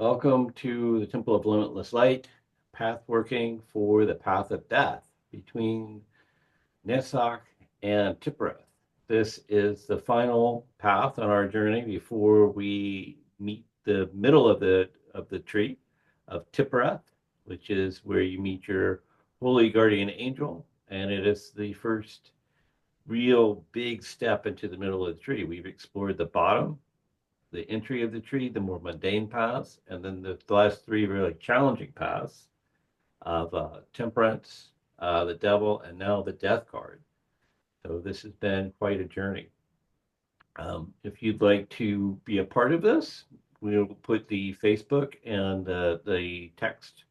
Welcome to the Temple of Limitless Light, Pathworking for the Path of Death between Nesak and Tippereth. This is the final path on our journey before we meet the middle of the tree of Tippereth, which is where you meet your holy guardian angel, and it is the first real big step into the middle of the tree. We've explored the bottom, the entry of the tree, the more mundane paths, and then the last three really challenging paths of temperance, the devil, and now the death card. So this has been quite a journey. If you'd like to be a part of this, we'll put the Facebook and the text,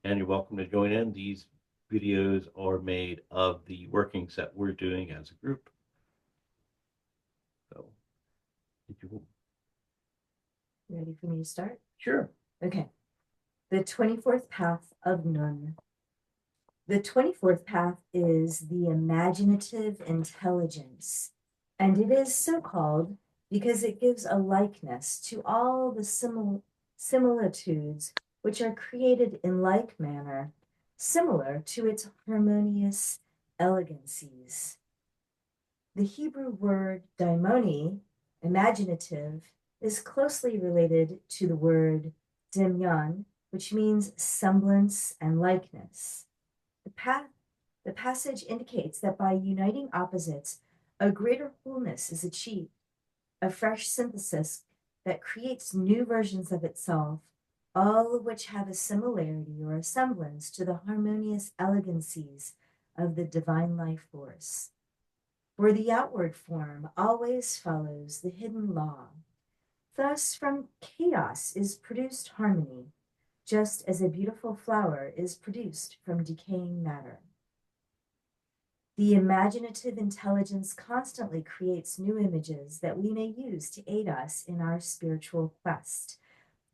and you're welcome to join in. These videos are made of the workings that we're doing as a group. So, did you? Ready for me to start? Sure. Okay. The 24th path of Nun. The 24th path is the imaginative intelligence, and it is so called because it gives a likeness to all the similitudes which are created in like manner, similar to its harmonious elegancies. The Hebrew word daimoni, imaginative, is closely related to the word demyan, which means semblance and likeness. The passage indicates that by uniting opposites, a greater wholeness is achieved, a fresh synthesis that creates new versions of itself, all of which have a similarity or a semblance to the harmonious elegancies of the divine life force. For the outward form always follows the hidden law. Thus, from chaos is produced harmony, just as a beautiful flower is produced from decaying matter. The imaginative intelligence constantly creates new images that we may use to aid us in our spiritual quest,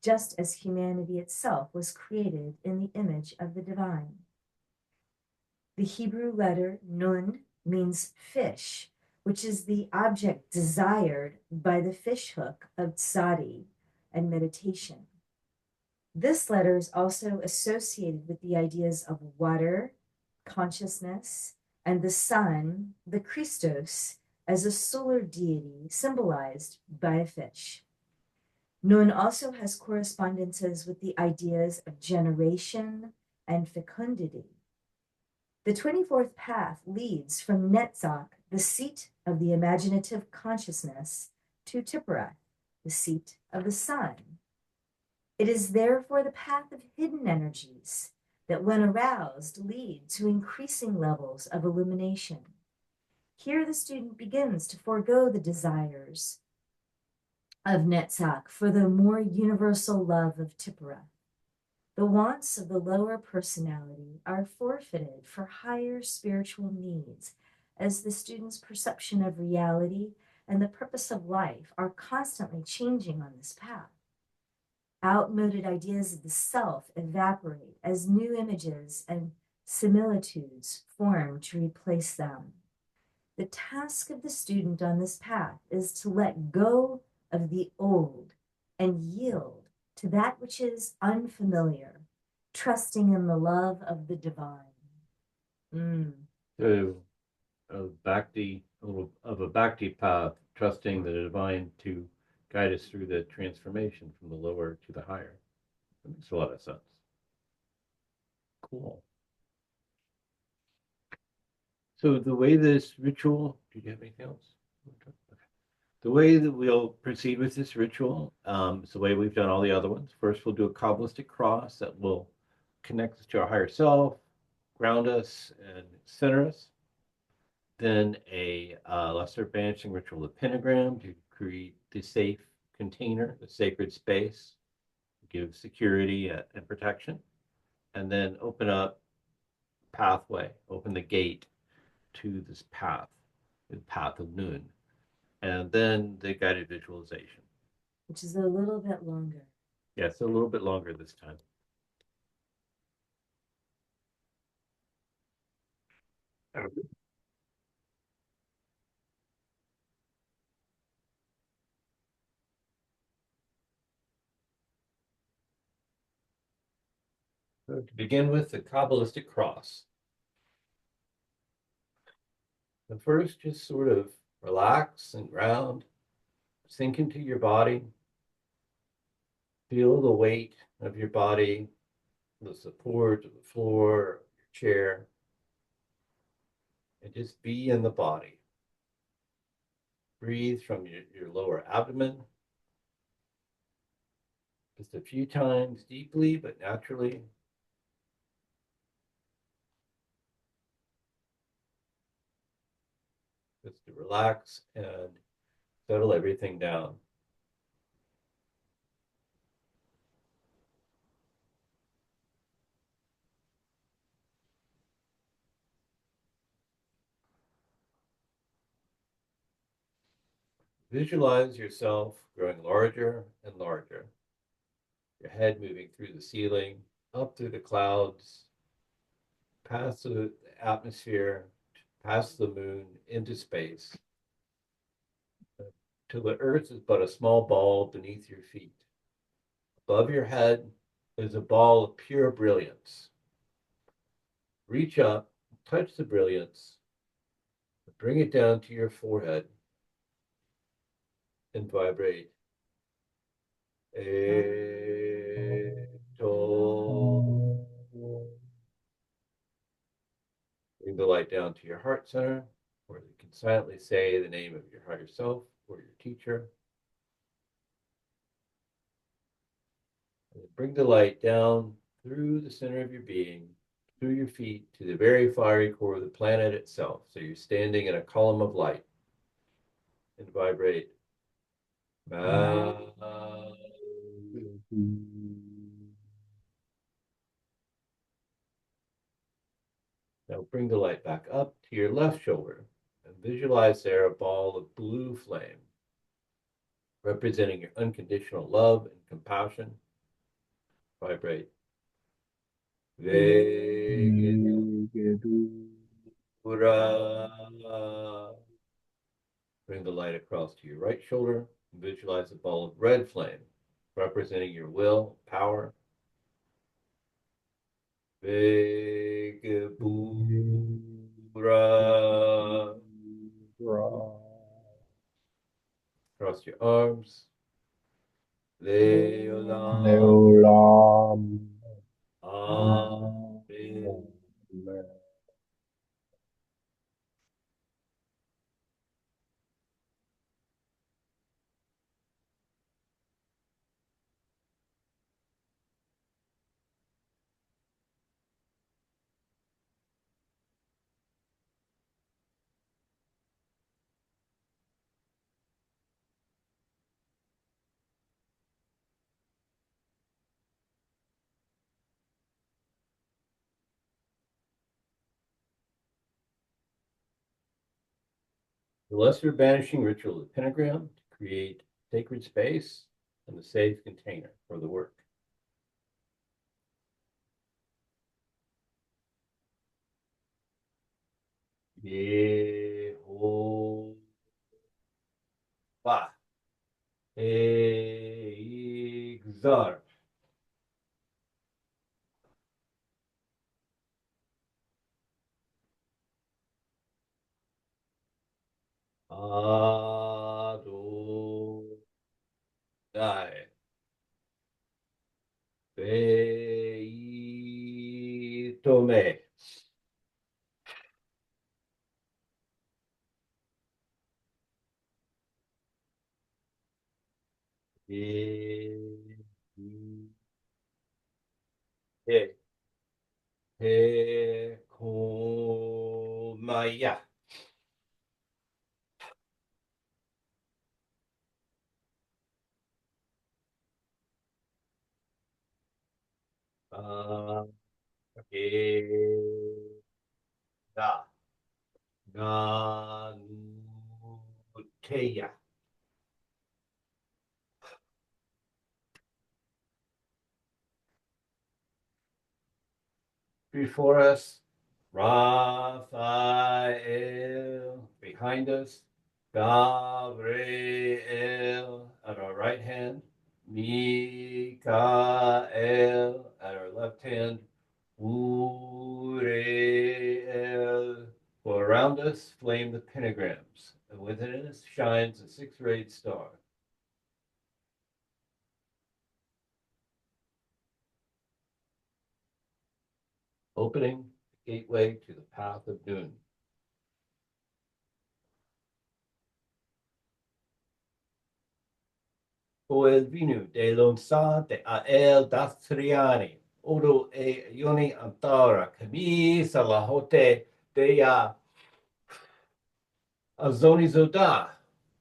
just as humanity itself was created in the image of the divine. The Hebrew letter nun means fish, which is the object desired by the fishhook of tzadi and meditation. This letter is also associated with the ideas of water, consciousness, and the sun, the Christos, as a solar deity symbolized by a fish. Nun also has correspondences with the ideas of generation and fecundity. The 24th path leads from Netzach, the seat of the imaginative consciousness, to Tippereth, the seat of the sun. It is therefore the path of hidden energies that, when aroused, lead to increasing levels of illumination. Here the student begins to forego the desires of Netzach for the more universal love of Tippereth. The wants of the lower personality are forfeited for higher spiritual needs, as the student's perception of reality and the purpose of life are constantly changing on this path. Outmoded ideas of the self evaporate as new images and similitudes form to replace them. The task of the student on this path is to let go of the old and yield to that which is unfamiliar, trusting in the love of the divine. So a little of a bhakti path, trusting the divine to guide us through the transformation from the lower to the higher. That makes a lot of sense. Cool. So the way this ritual, do you have anything else? Okay. The way that we'll proceed with this ritual is the way we've done all the other ones. First, we'll do a Kabbalistic cross that will connect us to our higher self, ground us, and center us. Then a lesser banishing ritual of pentagram to create the safe container, the sacred space, give security and protection, and then open up pathway, open the gate to this path, the path of Nun, and then the guided visualization. Which is a little bit longer. Yes, a little bit longer this time. So to begin with, the Kabbalistic cross. The first, just sort of relax and ground, sink into your body, feel the weight of your body, the support of the floor, your chair, and just be in the body. Breathe from your lower abdomen just a few times deeply but naturally. Just to relax and settle everything down. Visualize yourself growing larger and larger. Your head moving through the ceiling, up through the clouds, past the atmosphere, past the moon, into space, till the earth is but a small ball beneath your feet. Above your head is a ball of pure brilliance. Reach up, touch the brilliance, bring it down to your forehead, and vibrate. Bring the light down to your heart center, where you can silently say the name of your higher self or your teacher. And bring the light down through the center of your being, through your feet to the very fiery core of the planet itself. So you're standing in a column of light, and vibrate. Now bring the light back up to your left shoulder and visualize there a ball of blue flame, representing your unconditional love and compassion. Vibrate. Bring the light across to your right shoulder and visualize a ball of red flame, representing your will, power. Cross your arms. Leolam. Amen. The lesser banishing ritual of the pentagram to create sacred space and a safe container for the work. Yehovah exalt. Adonai. Beitome. He. Hekomaya. Eda. Ganuteya. Before us, Raphael. Behind us, Gabriel at our right hand, Mikael at our left hand, Uriel. For around us flame the pentagrams, and within us shines a six-rayed star. Opening the gateway to the path of noon. O el vino de lonsa de ael dastriani, odo e ioni antara, camisa la hote de azoni zoda,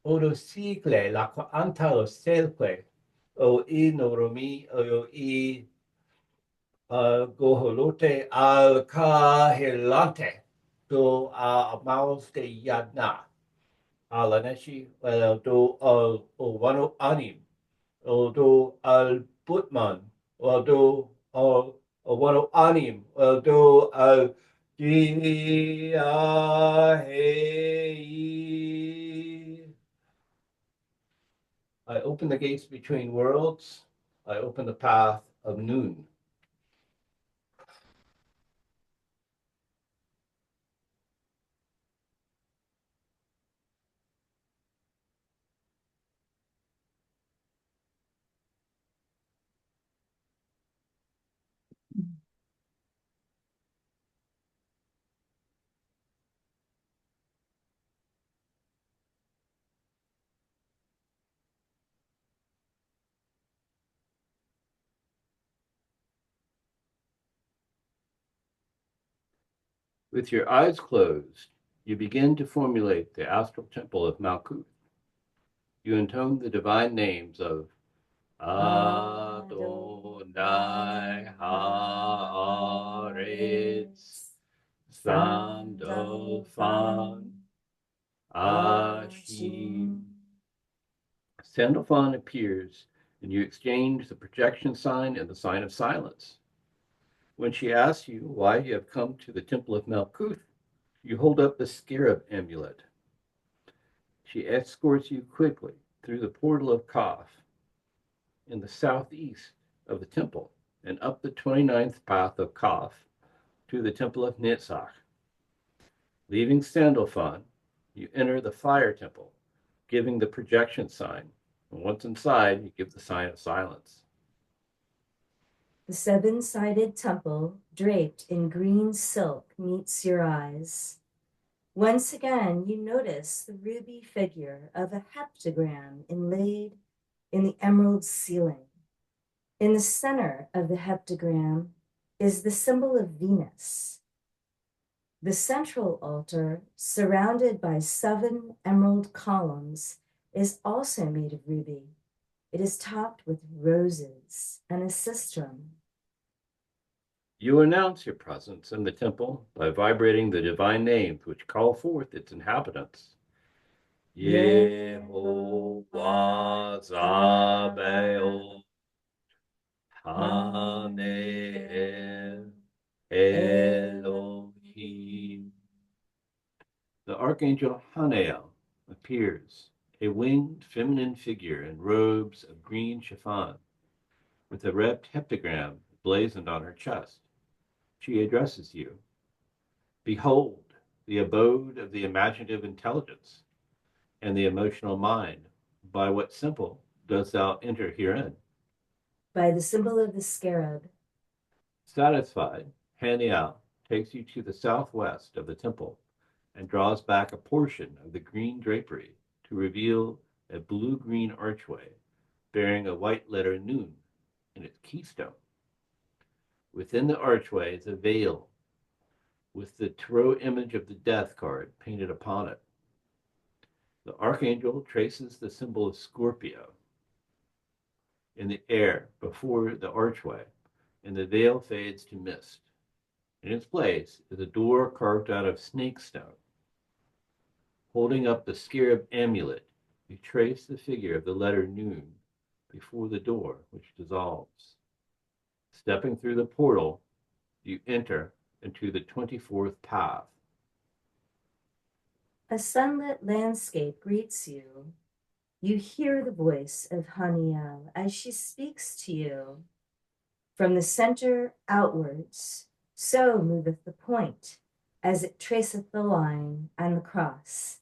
odo sigle la antalo selque, o I noromi, o I goholote al kahilante, do a maus de yadna, alaneshi, do al wano anim, do al putman, do al wano anim, do al Giahei. I open the gates between worlds. I open the path of noon. With your eyes closed, you begin to formulate the astral temple of Malkuth. You intone the divine names of Adonai Haaretz, Sandalphon, Ashim. Sandalphon appears, and you exchange the projection sign and the sign of silence. When she asks you why you have come to the temple of Malkuth, you hold up the scarab amulet. She escorts you quickly through the portal of Kaf in the southeast of the temple and up the 29th path of Kaf to the temple of Netzach. Leaving Sandalphon, you enter the fire temple, giving the projection sign. And once inside, you give the sign of silence. The seven-sided temple, draped in green silk, meets your eyes. Once again, you notice the ruby figure of a heptagram inlaid in the emerald ceiling. In the center of the heptagram is the symbol of Venus. The central altar, surrounded by 7 emerald columns, is also made of ruby. It is topped with roses and a sistrum. You announce your presence in the temple by vibrating the divine names which call forth its inhabitants. Yehovah Zabaoth, Haneh Elohim. The archangel Hanael appears, a winged feminine figure in robes of green chiffon, with a red heptagram blazoned on her chest. She addresses you. Behold, the abode of the imaginative intelligence and the emotional mind. By what symbol dost thou enter herein? By the symbol of the scarab. Satisfied, Haniel takes you to the southwest of the temple and draws back a portion of the green drapery to reveal a blue-green archway bearing a white letter Nun in its keystone. Within the archway is a veil with the tarot image of the death card painted upon it. The archangel traces the symbol of Scorpio in the air before the archway, and the veil fades to mist. In its place is a door carved out of snake stone. Holding up the scarab amulet, you trace the figure of the letter Nun before the door, which dissolves. Stepping through the portal, you enter into the 24th path. A sunlit landscape greets you. You hear the voice of Haniel as she speaks to you. From the center outwards, So moveth the point, as it traceth the line and the cross.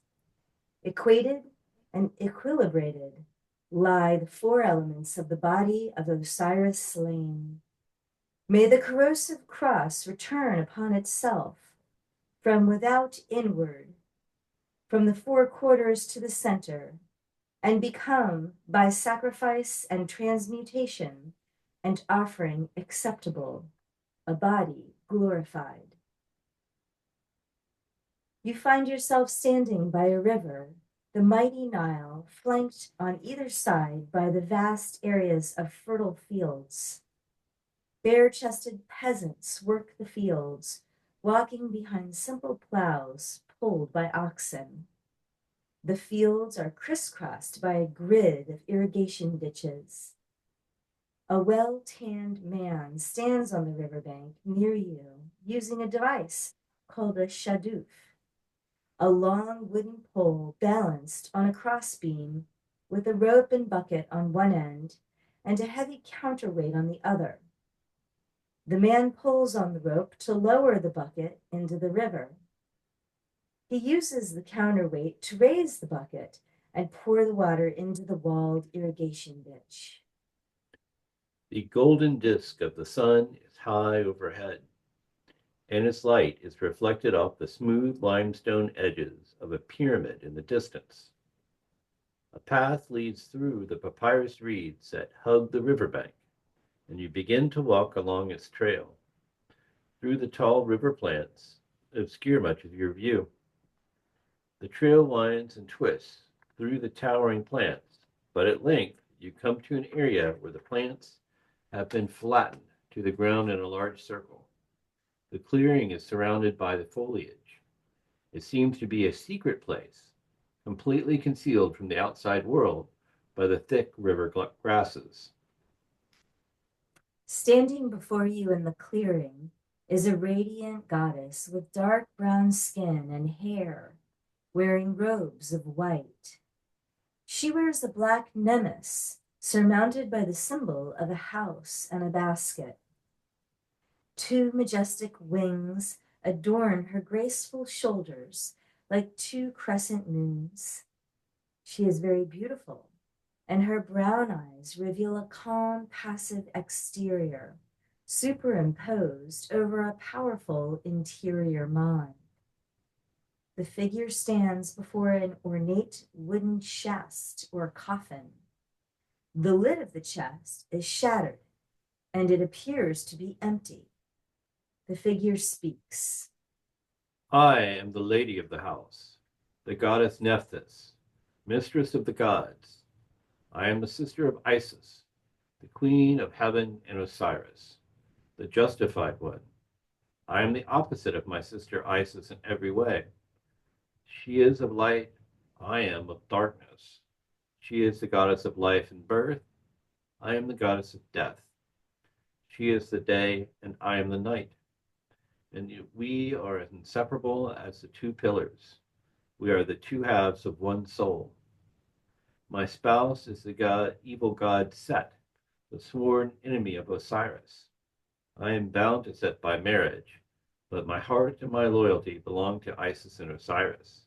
Equated and equilibrated lie the four elements of the body of Osiris slain. May the corrosive cross return upon itself, from without inward, from the four quarters to the center, and become, by sacrifice and transmutation and offering acceptable, a body glorified. You find yourself standing by a river, the mighty Nile, flanked on either side by the vast areas of fertile fields. Bare-chested peasants work the fields, walking behind simple plows pulled by oxen. The fields are crisscrossed by a grid of irrigation ditches. A well-tanned man stands on the riverbank near you, using a device called a shaduf, a long wooden pole balanced on a crossbeam with a rope and bucket on one end and a heavy counterweight on the other. The man pulls on the rope to lower the bucket into the river. He uses the counterweight to raise the bucket and pour the water into the walled irrigation ditch. The golden disk of the sun is high overhead, and its light is reflected off the smooth limestone edges of a pyramid in the distance. A path leads through the papyrus reeds that hug the riverbank, and you begin to walk along its trail. Through the tall river plants obscure much of your view. The trail winds and twists through the towering plants, but at length you come to an area where the plants have been flattened to the ground in a large circle. The clearing is surrounded by the foliage. It seems to be a secret place, completely concealed from the outside world by the thick river grasses. Standing before you in the clearing is a radiant goddess with dark brown skin and hair, wearing robes of white. She wears a black nemes surmounted by the symbol of a house and a basket. Two majestic wings adorn her graceful shoulders like two crescent moons. She is very beautiful, and her brown eyes reveal a calm, passive exterior, superimposed over a powerful interior mind. The figure stands before an ornate wooden chest or coffin. The lid of the chest is shattered, and it appears to be empty. The figure speaks. I am the lady of the house, the goddess Nephthys, mistress of the gods. I am the sister of Isis, the queen of heaven and Osiris, the justified one. I am the opposite of my sister Isis in every way. She is of light, I am of darkness. She is the goddess of life and birth, I am the goddess of death. She is the day, and I am the night. And we are as inseparable as the two pillars. We are the two halves of one soul. My spouse is the evil god Set, the sworn enemy of Osiris. I am bound to Set by marriage, but my heart and my loyalty belong to Isis and Osiris.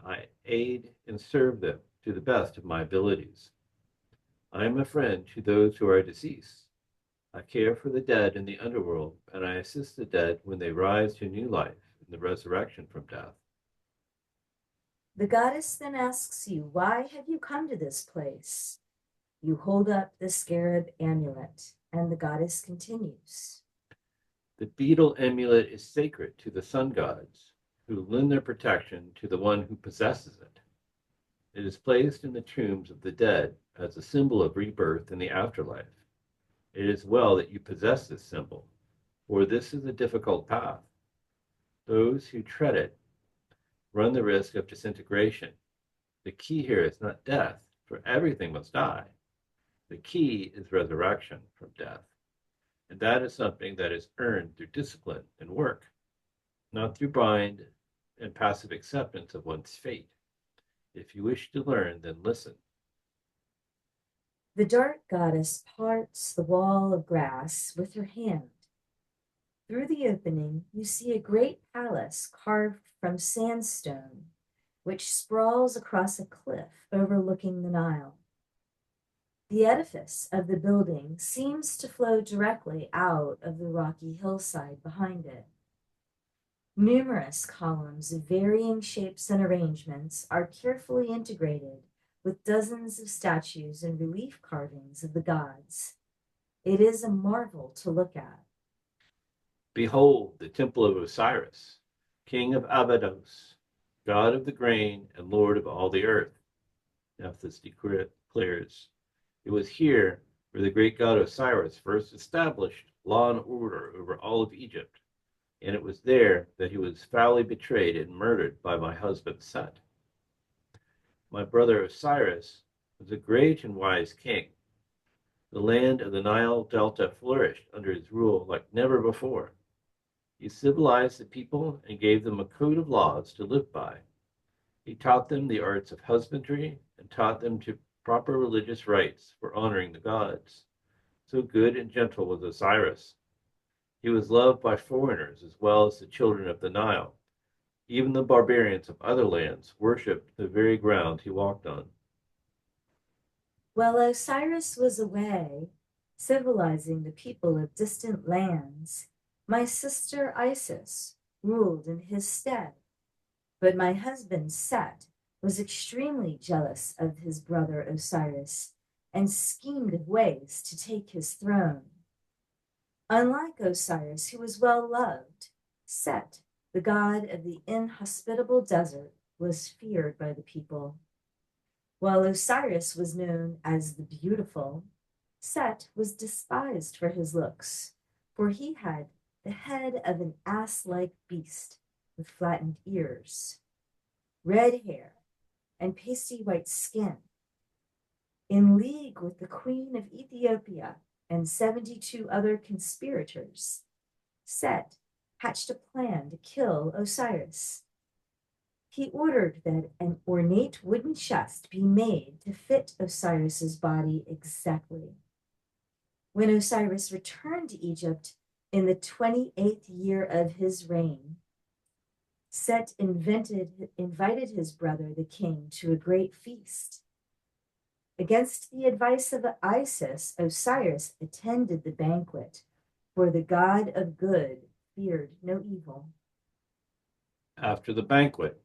I aid and serve them to the best of my abilities. I am a friend to those who are deceased. I care for the dead in the underworld, and I assist the dead when they rise to new life in the resurrection from death. The goddess then asks you, why have you come to this place? You hold up the scarab amulet, and the goddess continues. The beetle amulet is sacred to the sun gods, who lend their protection to the one who possesses it. It is placed in the tombs of the dead as a symbol of rebirth in the afterlife. It is well that you possess this symbol, for this is a difficult path. Those who tread it run the risk of disintegration. The key here is not death, for everything must die. The key is resurrection from death. And that is something that is earned through discipline and work, not through blind and passive acceptance of one's fate. If you wish to learn, then listen. The dark goddess parts the wall of grass with her hand. Through the opening, you see a great palace carved from sandstone, which sprawls across a cliff overlooking the Nile. The edifice of the building seems to flow directly out of the rocky hillside behind it. Numerous columns of varying shapes and arrangements are carefully integrated with dozens of statues and relief carvings of the gods. It is a marvel to look at. Behold the temple of Osiris, king of Abydos, god of the grain and lord of all the earth. Nephthys declares, it was here where the great god Osiris first established law and order over all of Egypt, and it was there that he was foully betrayed and murdered by my husband Set. My brother Osiris was a great and wise king. The land of the Nile Delta flourished under his rule like never before. He civilized the people and gave them a code of laws to live by. He taught them the arts of husbandry and taught them to proper religious rites for honoring the gods. So good and gentle was Osiris. He was loved by foreigners as well as the children of the Nile. Even the barbarians of other lands worshipped the very ground he walked on. While Osiris was away, civilizing the people of distant lands, my sister Isis ruled in his stead. But my husband Set was extremely jealous of his brother Osiris and schemed of ways to take his throne. Unlike Osiris, who was well loved, Set, the god of the inhospitable desert, was feared by the people. While Osiris was known as the beautiful, Set was despised for his looks, for he had the head of an ass-like beast with flattened ears, red hair, and pasty white skin. In league with the queen of Ethiopia and 72 other conspirators, Set hatched a plan to kill Osiris. He ordered that an ornate wooden chest be made to fit Osiris's body exactly. When Osiris returned to Egypt in the 28th year of his reign, Set invited his brother, the king, to a great feast. Against the advice of Isis, Osiris attended the banquet, for the god of good feared no evil. After the banquet,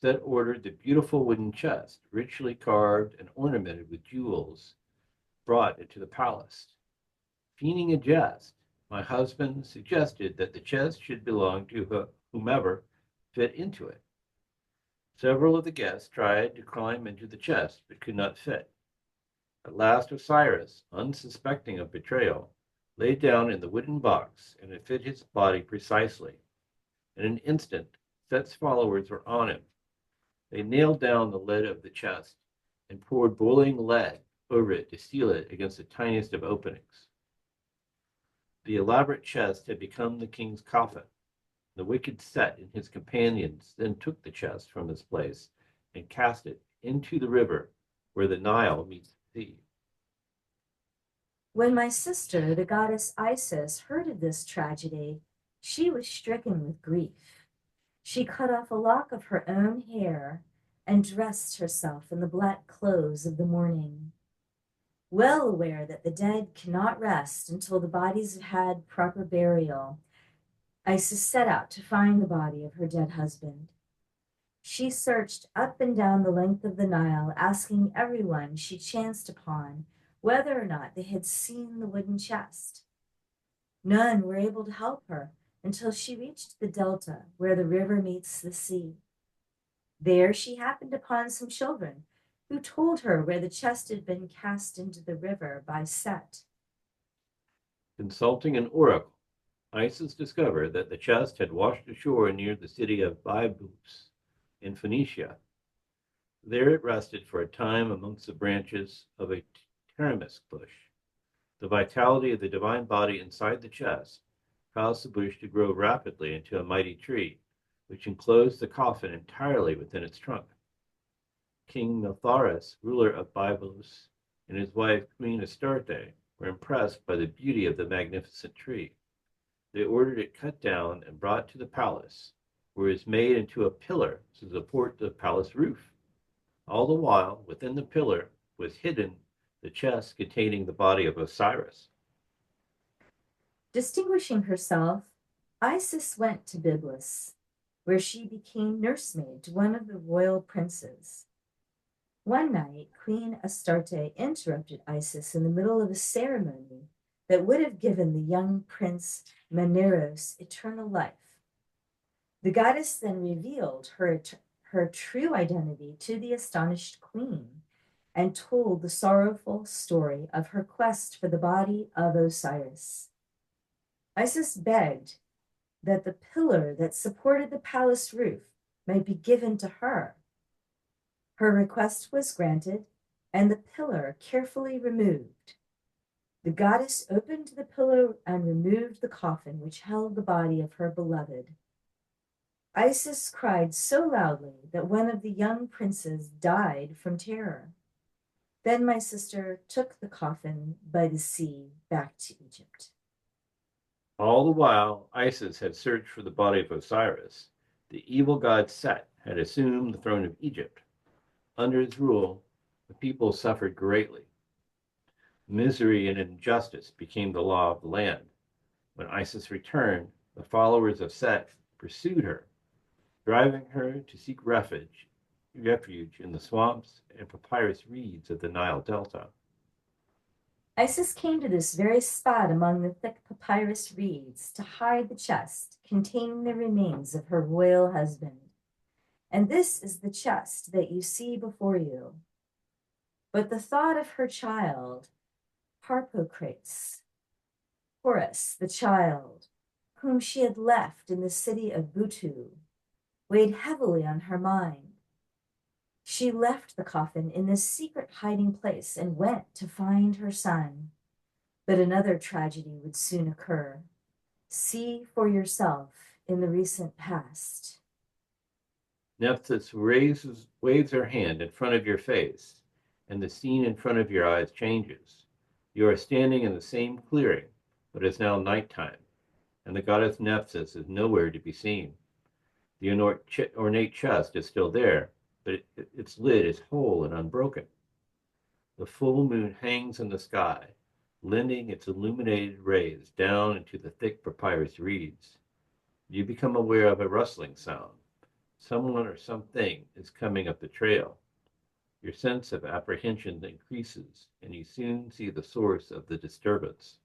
Set ordered the beautiful wooden chest, richly carved and ornamented with jewels, brought into the palace. Feigning a jest, my husband suggested that the chest should belong to whomever fit into it. Several of the guests tried to climb into the chest, but could not fit. At last Osiris, unsuspecting of betrayal, lay down in the wooden box, and it fit his body precisely. In an instant, Set's followers were on him. They nailed down the lid of the chest and poured boiling lead over it to seal it against the tiniest of openings. The elaborate chest had become the king's coffin. The wicked Set and his companions then took the chest from its place and cast it into the river where the Nile meets the sea. When my sister, the goddess Isis, heard of this tragedy, she was stricken with grief. She cut off a lock of her own hair and dressed herself in the black clothes of the mourning. Well aware that the dead cannot rest until the bodies have had proper burial, Isis set out to find the body of her dead husband. She searched up and down the length of the Nile, asking everyone she chanced upon whether or not they had seen the wooden chest. None were able to help her until she reached the delta where the river meets the sea. There she happened upon some children who told her where the chest had been cast into the river by Set. Consulting an oracle, Isis discovered that the chest had washed ashore near the city of Byblos in Phoenicia. There it rested for a time amongst the branches of a Taramis bush. The vitality of the divine body inside the chest caused the bush to grow rapidly into a mighty tree, which enclosed the coffin entirely within its trunk. King Notharis, ruler of Byblos, and his wife Queen Astarte were impressed by the beauty of the magnificent tree. They ordered it cut down and brought to the palace, where it was made into a pillar to support the palace roof. All the while, within the pillar was hidden the chest containing the body of Osiris. Distinguishing herself, Isis went to Byblus, where she became nursemaid to one of the royal princes. One night, Queen Astarte interrupted Isis in the middle of a ceremony that would have given the young prince Maneros eternal life. The goddess then revealed her true identity to the astonished queen and told the sorrowful story of her quest for the body of Osiris. Isis begged that the pillar that supported the palace roof might be given to her. Her request was granted, and the pillar carefully removed. The goddess opened the pillar and removed the coffin which held the body of her beloved. Isis cried so loudly that one of the young princes died from terror. Then my sister took the coffin by the sea back to Egypt. All the while, Isis had searched for the body of Osiris. The evil god Set had assumed the throne of Egypt. Under his rule, the people suffered greatly. Misery and injustice became the law of the land. When Isis returned, the followers of Set pursued her, driving her to seek refuge in the swamps and papyrus reeds of the Nile Delta. Isis came to this very spot among the thick papyrus reeds to hide the chest containing the remains of her royal husband. And this is the chest that you see before you. But the thought of her child, Harpocrates, Horus, the child, whom she had left in the city of Butu, weighed heavily on her mind. She left the coffin in this secret hiding place and went to find her son. But another tragedy would soon occur. See for yourself in the recent past. Nephthys waves her hand in front of your face, and the scene in front of your eyes changes. You are standing in the same clearing, but it is now nighttime, and the goddess Nephthys is nowhere to be seen. The ornate chest is still there, but its lid is whole and unbroken. The full moon hangs in the sky, lending its illuminated rays down into the thick papyrus reeds. You become aware of a rustling sound. Someone or something is coming up the trail. Your sense of apprehension increases, and you soon see the source of the disturbance.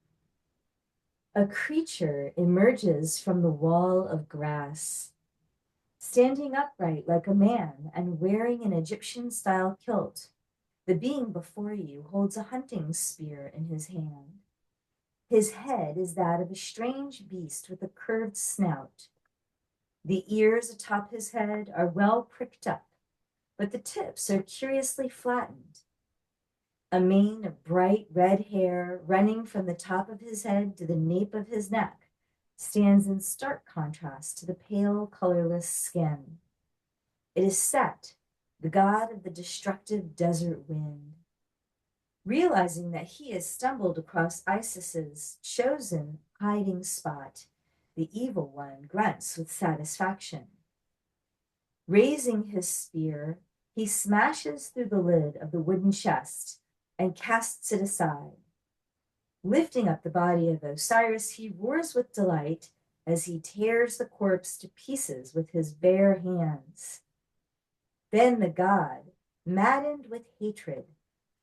A creature emerges from the wall of grass, standing upright like a man and wearing an Egyptian-style kilt. The being before you holds a hunting spear in his hand. His head is that of a strange beast with a curved snout. The ears atop his head are well pricked up, but the tips are curiously flattened. A mane of bright red hair running from the top of his head to the nape of his neck stands in stark contrast to the pale, colorless skin. It is Set, the god of the destructive desert wind. Realizing that he has stumbled across Isis's chosen hiding spot, the evil one grunts with satisfaction. Raising his spear, he smashes through the lid of the wooden chest and casts it aside. Lifting up the body of Osiris, he roars with delight as he tears the corpse to pieces with his bare hands. Then the god, maddened with hatred,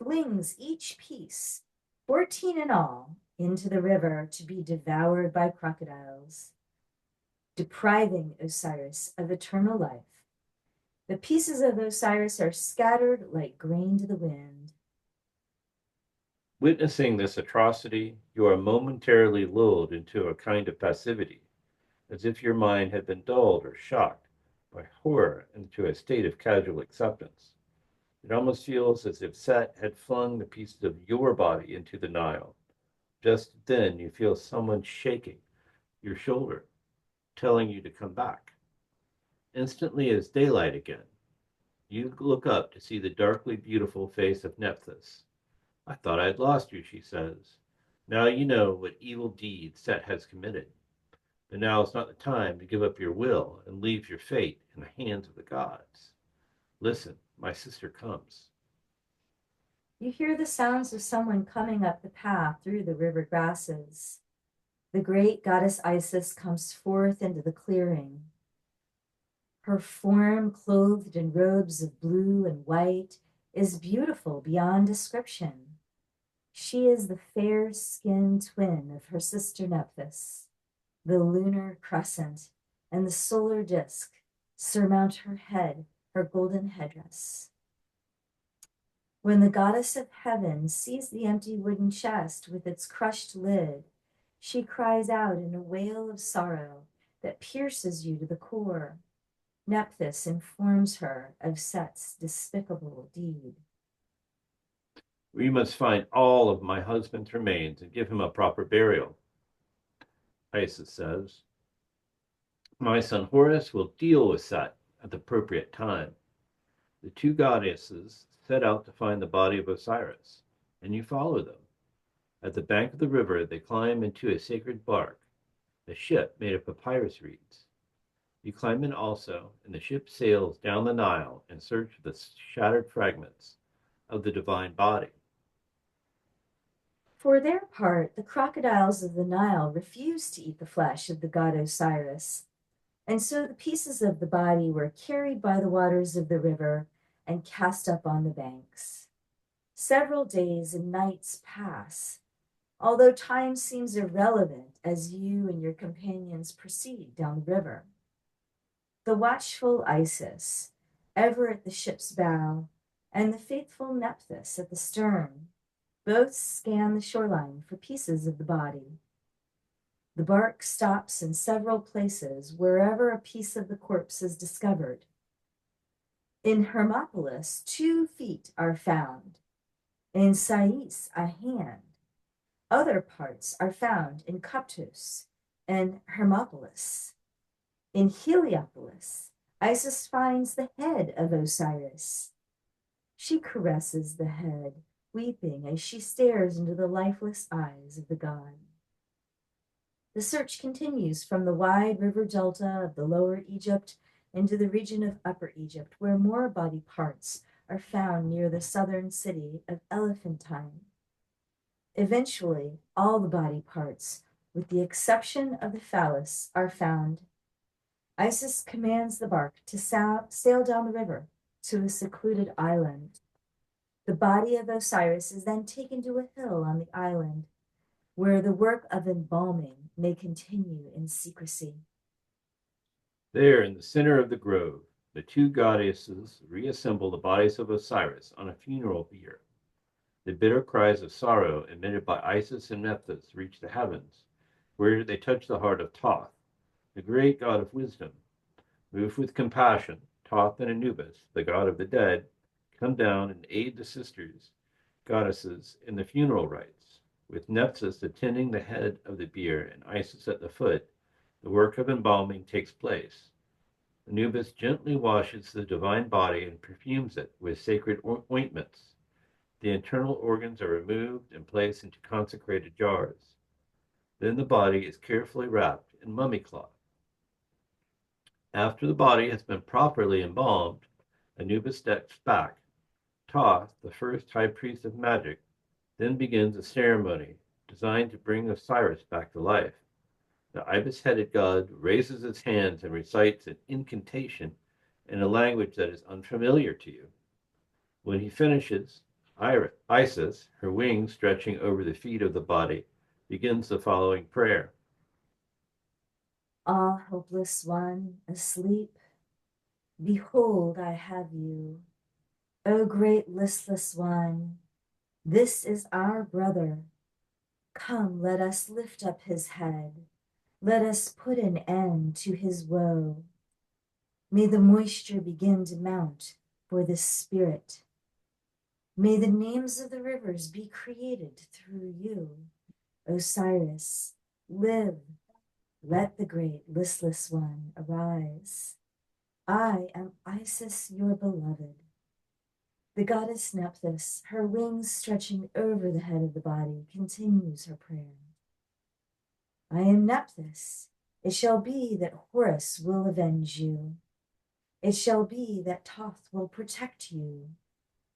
flings each piece, 14 in all, into the river to be devoured by crocodiles, depriving Osiris of eternal life. The pieces of Osiris are scattered like grain to the wind. Witnessing this atrocity, you are momentarily lulled into a kind of passivity, as if your mind had been dulled or shocked by horror into a state of casual acceptance. It almost feels as if Set had flung the pieces of your body into the Nile. Just then you feel someone shaking your shoulder, telling you to come back. Instantly as daylight again, you look up to see the darkly beautiful face of Nephthys. I thought I had lost you, she says. Now you know what evil deed Set has committed. And now is not the time to give up your will and leave your fate in the hands of the gods. Listen, my sister comes. You hear the sounds of someone coming up the path through the river grasses. The great goddess Isis comes forth into the clearing. Her form, clothed in robes of blue and white, is beautiful beyond description. She is the fair-skinned twin of her sister Nephthys. The lunar crescent and the solar disk surmount her head, her golden headdress. When the goddess of heaven sees the empty wooden chest with its crushed lid, she cries out in a wail of sorrow that pierces you to the core. Nephthys informs her of Set's despicable deed. We must find all of my husband's remains and give him a proper burial, Isis says. My son Horus will deal with Set at the appropriate time. The two goddesses set out to find the body of Osiris, and you follow them. At the bank of the river, they climb into a sacred bark, a ship made of papyrus reeds. You climb in also, and the ship sails down the Nile in search of the shattered fragments of the divine body. For their part, the crocodiles of the Nile refused to eat the flesh of the god Osiris, and so the pieces of the body were carried by the waters of the river and cast up on the banks. Several days and nights pass, although time seems irrelevant as you and your companions proceed down the river. The watchful Isis, ever at the ship's bow, and the faithful Nephthys at the stern, both scan the shoreline for pieces of the body. The bark stops in several places wherever a piece of the corpse is discovered. In Hermopolis, 2 feet are found. In Sais, a hand. Other parts are found in Coptos and Hermopolis. In Heliopolis, Isis finds the head of Osiris. She caresses the head, weeping as she stares into the lifeless eyes of the god. The search continues from the wide river delta of the Lower Egypt into the region of Upper Egypt, where more body parts are found near the southern city of Elephantine. Eventually, all the body parts, with the exception of the phallus, are found. Isis commands the bark to sail down the river to a secluded island. The body of Osiris is then taken to a hill on the island, where the work of embalming may continue in secrecy. There, in the center of the grove, the two goddesses reassemble the bodies of Osiris on a funeral bier. The bitter cries of sorrow emitted by Isis and Nephthys reach the heavens, where they touch the heart of Thoth, the great god of wisdom. Moved with compassion, Thoth and Anubis, the god of the dead, come down and aid the sisters, goddesses, in the funeral rites. With Nephthys attending the head of the bier and Isis at the foot, the work of embalming takes place. Anubis gently washes the divine body and perfumes it with sacred ointments. The internal organs are removed and placed into consecrated jars. Then the body is carefully wrapped in mummy cloth. After the body has been properly embalmed, Anubis steps back. Thoth, the first high priest of magic, then begins a ceremony designed to bring Osiris back to life. The ibis-headed god raises its hands and recites an incantation in a language that is unfamiliar to you. When he finishes, Isis, her wings stretching over the feet of the body, begins the following prayer. Ah, hopeless one, asleep, behold, I have you. O great listless one, this is our brother. Come, let us lift up his head. Let us put an end to his woe. May the moisture begin to mount for this spirit. May the names of the rivers be created through you. Osiris, live. Let the great listless one arise. I am Isis, your beloved. The goddess Nephthys, her wings stretching over the head of the body, continues her prayer. I am Nephthys, It shall be that Horus will avenge you. It shall be that Thoth will protect you.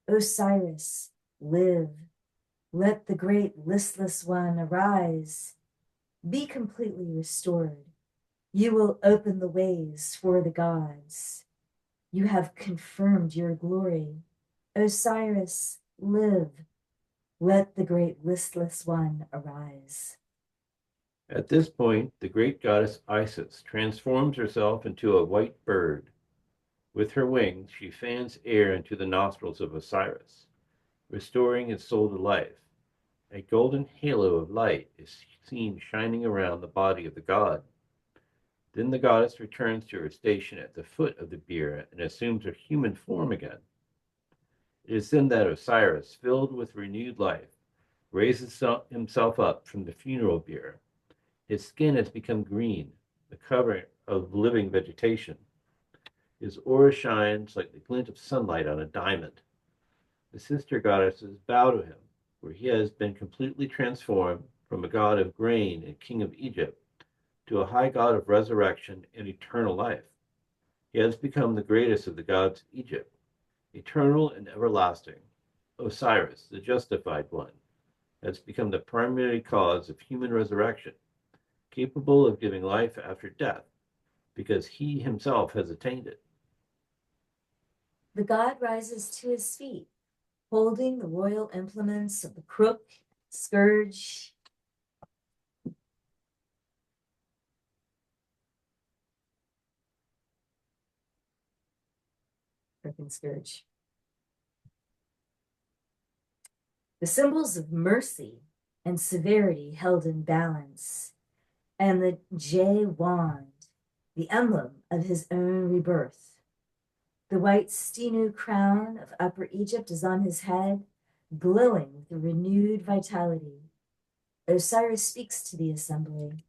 Osiris, live. Let the great listless one arise. Be completely restored. You will open the ways for the gods. You have confirmed your glory. Osiris, live. Let the great listless one arise. At this point, the great goddess Isis transforms herself into a white bird. With her wings, she fans air into the nostrils of Osiris, restoring his soul to life. A golden halo of light is seen shining around the body of the god. Then the goddess returns to her station at the foot of the bier and assumes her human form again. It is then that Osiris, filled with renewed life, raises himself up from the funeral bier. His skin has become green, the cover of living vegetation. His aura shines like the glint of sunlight on a diamond. The sister goddesses bow to him, for he has been completely transformed from a god of grain and king of Egypt to a high god of resurrection and eternal life. He has become the greatest of the gods of Egypt, eternal and everlasting. Osiris, the justified one, has become the primary cause of human resurrection, capable of giving life after death, because he himself has attained it. The god rises to his feet, holding the royal implements of the crook, scourge, crook and scourge. The symbols of mercy and severity held in balance, and the J wand, the emblem of his own rebirth. The white Stenu crown of Upper Egypt is on his head, glowing with a renewed vitality. Osiris speaks to the assembly.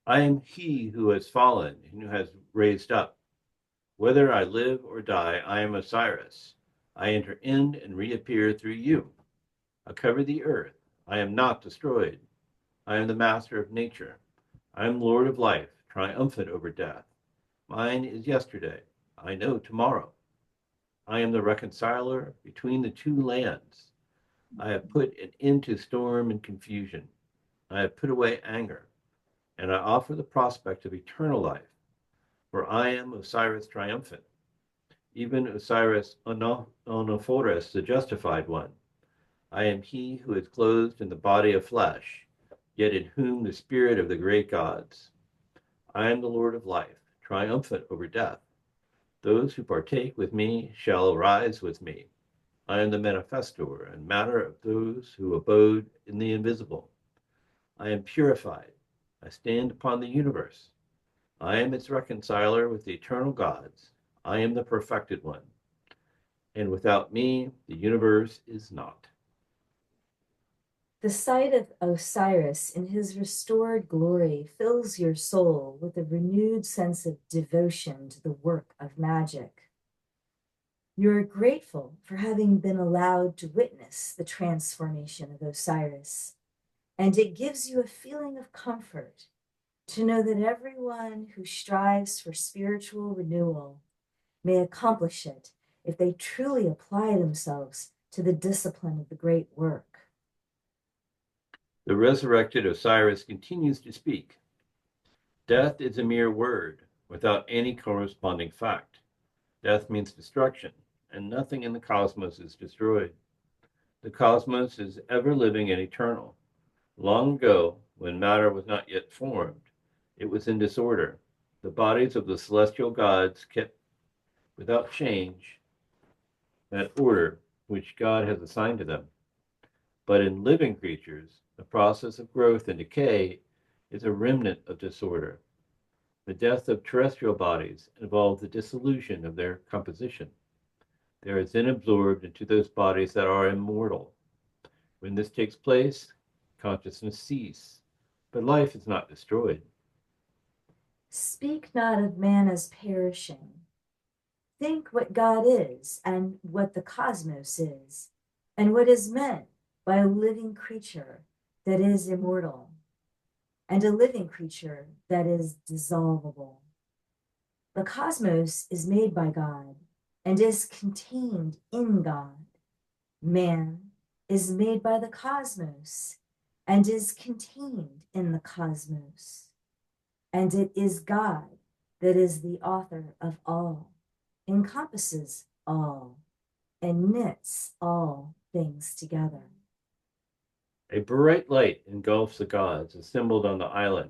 I am he who has fallen and who has raised up. Whether I live or die, I am Osiris. I enter in and reappear through you. I cover the earth. I am not destroyed. I am the master of nature. I am Lord of life, triumphant over death. Mine is yesterday. I know tomorrow. I am the reconciler between the two lands. I have put an end to storm and confusion. I have put away anger, and I offer the prospect of eternal life, for I am Osiris triumphant, even Osiris Onophorus, the justified one. I am he who is clothed in the body of flesh, yet in whom the spirit of the great gods. I am the Lord of life, triumphant over death. Those who partake with me shall arise with me. I am the manifestor and matter of those who abode in the invisible. I am purified. I stand upon the universe. I am its reconciler with the eternal gods. I am the perfected one. And without me, the universe is not. The sight of Osiris in his restored glory fills your soul with a renewed sense of devotion to the work of magic. You are grateful for having been allowed to witness the transformation of Osiris, and it gives you a feeling of comfort to know that everyone who strives for spiritual renewal may accomplish it if they truly apply themselves to the discipline of the great work. The resurrected Osiris continues to speak. Death is a mere word without any corresponding fact. Death means destruction, and nothing in the cosmos is destroyed. The cosmos is ever living and eternal. Long ago, when matter was not yet formed, it was in disorder. The bodies of the celestial gods kept without change that order which God has assigned to them. But in living creatures, the process of growth and decay is a remnant of disorder. The death of terrestrial bodies involves the dissolution of their composition. They are then absorbed into those bodies that are immortal. When this takes place, consciousness ceases, but life is not destroyed. Speak not of man as perishing. Think what God is and what the cosmos is, and what is meant by a living creature that is immortal. and a living creature that is dissolvable. The cosmos is made by God and is contained in God. Man is made by the cosmos and is contained in the cosmos. And it is God that is the author of all, encompasses all, and knits all things together. A bright light engulfs the gods assembled on the island,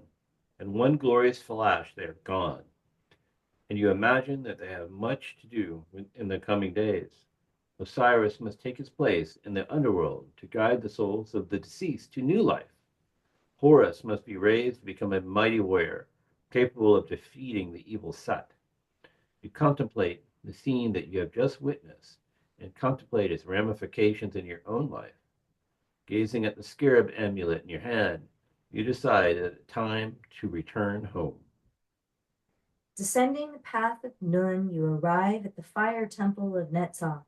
and one glorious flash they are gone. And you imagine that they have much to do in the coming days. Osiris must take his place in the underworld to guide the souls of the deceased to new life. Horus must be raised to become a mighty warrior, capable of defeating the evil Set. You contemplate the scene that you have just witnessed and contemplate its ramifications in your own life. Gazing at the scarab amulet in your hand, you decide that it's time to return home. Descending the path of Nun, you arrive at the fire temple of Netzach.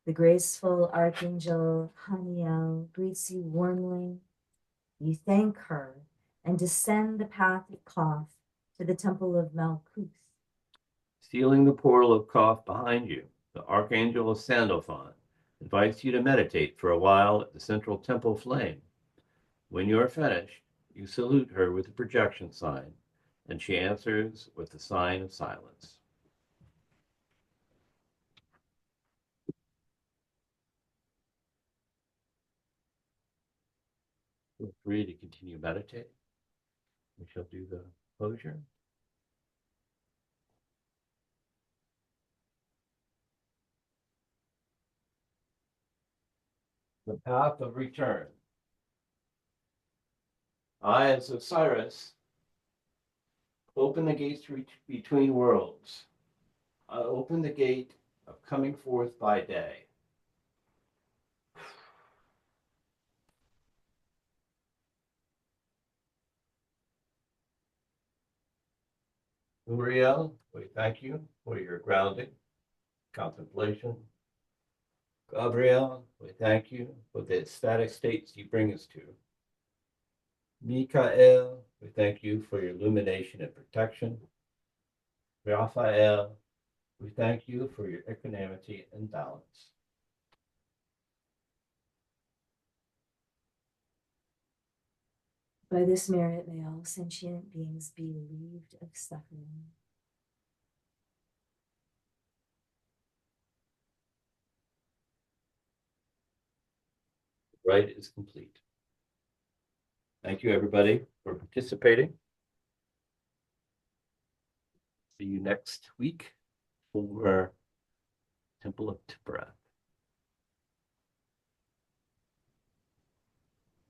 The graceful archangel Haniel greets you warmly. You thank her and descend the path of Koth to the temple of Malkuth. Sealing the portal of Koth behind you, the archangel of Sandalphon invites you to meditate for a while at the central temple flame. When you are finished, you salute her with the projection sign, and she answers with the sign of silence. Feel free to continue meditating. We shall do the closure. The path of return. I, as Osiris, open the gates between worlds. I open the gate of coming forth by day. Uriel, we thank you for your grounding, contemplation. Gabriel, we thank you for the ecstatic states you bring us to. Mikael, we thank you for your illumination and protection. Raphael, we thank you for your equanimity and balance. By this merit, may all sentient beings be relieved of suffering. The rite is complete. Thank you, everybody, for participating. See you next week for Temple of Tippereth.